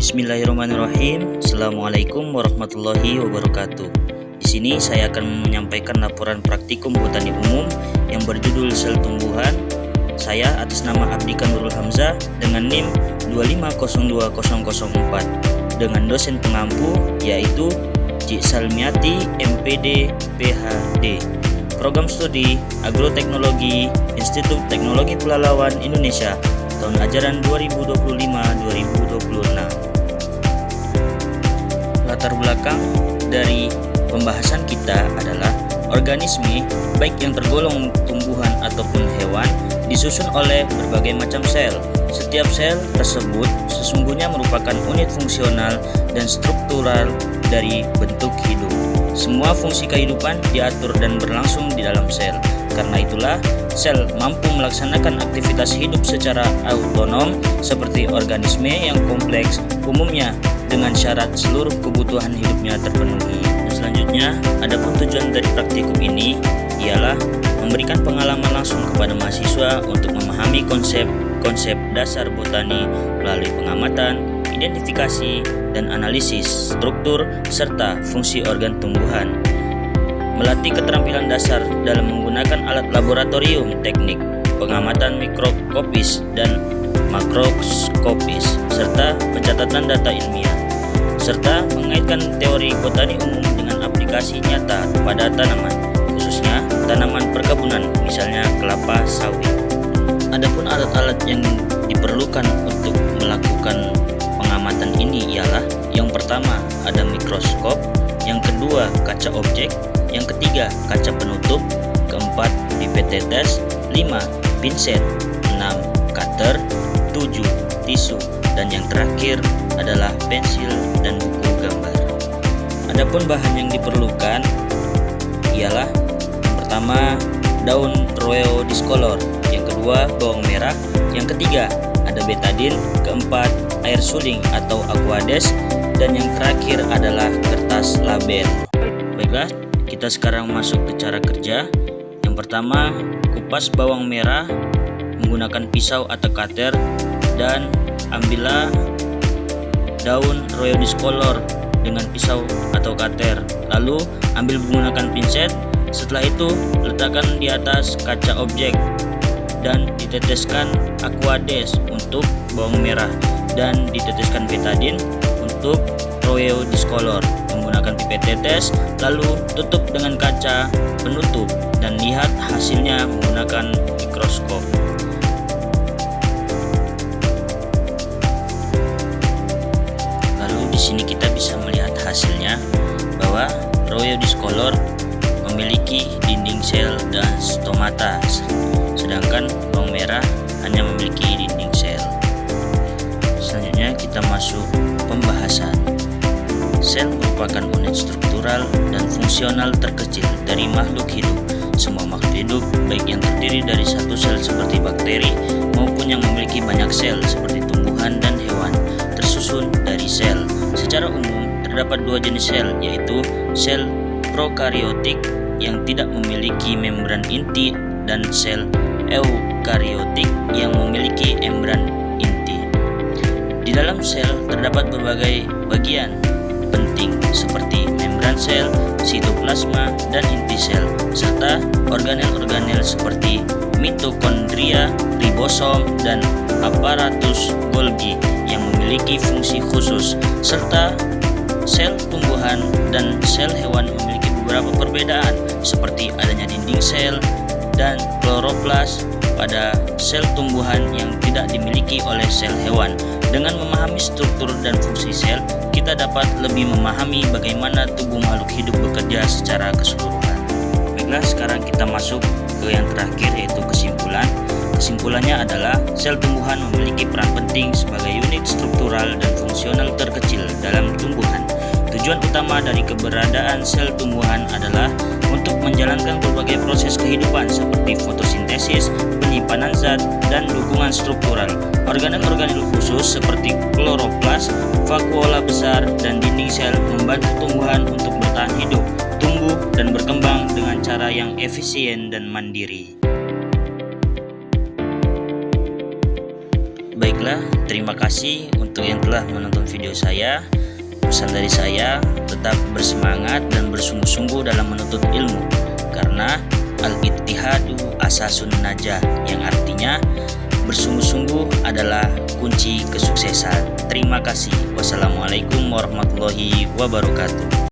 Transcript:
Bismillahirrahmanirrahim. Assalamualaikum warahmatullahi wabarakatuh. Di sini saya akan menyampaikan laporan praktikum botani umum yang berjudul sel tumbuhan. Saya atas nama Abdika Nurul Hamzah dengan NIM 2502004 dengan dosen pengampu yaitu Cik Salmiati MPD PhD. Program studi Agroteknologi Institut Teknologi Pelalawan Indonesia tahun ajaran 2025-2026. Latar belakang dari pembahasan kita adalah organisme baik yang tergolong tumbuhan ataupun hewan disusun oleh berbagai macam sel. Setiap sel tersebut sesungguhnya merupakan unit fungsional dan struktural dari bentuk hidup. Semua fungsi kehidupan diatur dan berlangsung di dalam sel. Karena itulah sel mampu melaksanakan aktivitas hidup secara autonom seperti organisme yang kompleks umumnya dengan syarat seluruh kebutuhan hidupnya terpenuhi. Dan selanjutnya, adapun tujuan dari praktikum ini ialah memberikan pengalaman langsung kepada mahasiswa untuk memahami konsep dasar botani melalui pengamatan, identifikasi, dan analisis struktur serta fungsi organ tumbuhan. Melatih keterampilan dasar dalam menggunakan alat laboratorium, teknik pengamatan mikroskopis dan makroskopis, serta pencatatan data ilmiah, serta mengaitkan teori botani umum dengan aplikasi nyata pada tanaman, khususnya tanaman perkebunan, misalnya kelapa sawit. Adapun alat-alat yang diperlukan untuk melakukan pengamatan ini ialah yang pertama ada mikroskop, yang kedua kaca objek, yang ketiga kaca penutup, keempat pipet tetes, 5 pinset, 6 cutter, 7 tisu, dan yang terakhir adalah pensil dan buku gambar. Adapun bahan yang diperlukan ialah yang pertama daun Roeo discolor, yang kedua bawang merah, yang ketiga ada betadine, keempat air suling atau aquades, dan yang terakhir adalah kertas label. Baiklah, kita sekarang masuk ke cara kerja. Yang pertama, kupas bawang merah menggunakan pisau atau cutter dan ambillah daun Roeo discolor dengan pisau atau cutter. Lalu ambil menggunakan pinset. Setelah itu letakkan di atas kaca objek dan diteteskan aquades untuk bawang merah dan diteteskan betadine untuk Roeo discolor menggunakan pipet tetes, lalu tutup dengan kaca penutup dan lihat hasilnya menggunakan mikroskop. Lalu di sini kita bisa melihat hasilnya bahwa Roeo discolor memiliki dinding sel dan stomata, sedangkan bawang merah hanya memiliki dinding sel. Selanjutnya kita masuk pembahasan. Sel merupakan unit struktural dan fungsional terkecil dari makhluk hidup. Semua makhluk hidup, baik yang terdiri dari satu sel seperti bakteri maupun yang memiliki banyak sel seperti tumbuhan dan hewan, tersusun dari sel. Secara umum, terdapat dua jenis sel, yaitu sel prokariotik yang tidak memiliki membran inti dan sel eukariotik yang memiliki membran inti. Di dalam sel terdapat berbagai bagian penting seperti membran sel, sitoplasma, dan inti sel, serta organel-organel seperti mitokondria, ribosom, dan aparatus Golgi yang memiliki fungsi khusus, serta sel tumbuhan dan sel hewan memiliki beberapa perbedaan seperti adanya dinding sel dan kloroplas pada sel tumbuhan yang tidak dimiliki oleh sel hewan. Dengan memahami struktur dan fungsi sel, kita dapat lebih memahami bagaimana tubuh makhluk hidup bekerja secara keseluruhan. Baiklah, sekarang kita masuk ke yang terakhir, yaitu kesimpulan. Kesimpulannya adalah sel tumbuhan memiliki peran penting sebagai unit struktural dan fungsional terkecil dalam tumbuhan. Tujuan utama dari keberadaan sel tumbuhan adalah untuk menjalankan berbagai proses kehidupan seperti fotosintesis, penyimpanan zat, dan dukungan struktural. Organel-organel khusus seperti kloroplas, vakuola besar, dan dinding sel membantu tumbuhan untuk bertahan hidup, tumbuh, dan berkembang dengan cara yang efisien dan mandiri. Baiklah, terima kasih untuk untuk yang telah menonton video saya, pesan dari saya, tetap bersemangat dan bersungguh-sungguh dalam menuntut ilmu, karena al-ittihadu asasun najah, yang artinya bersungguh-sungguh adalah kunci kesuksesan. Terima kasih. Wassalamualaikum warahmatullahi wabarakatuh.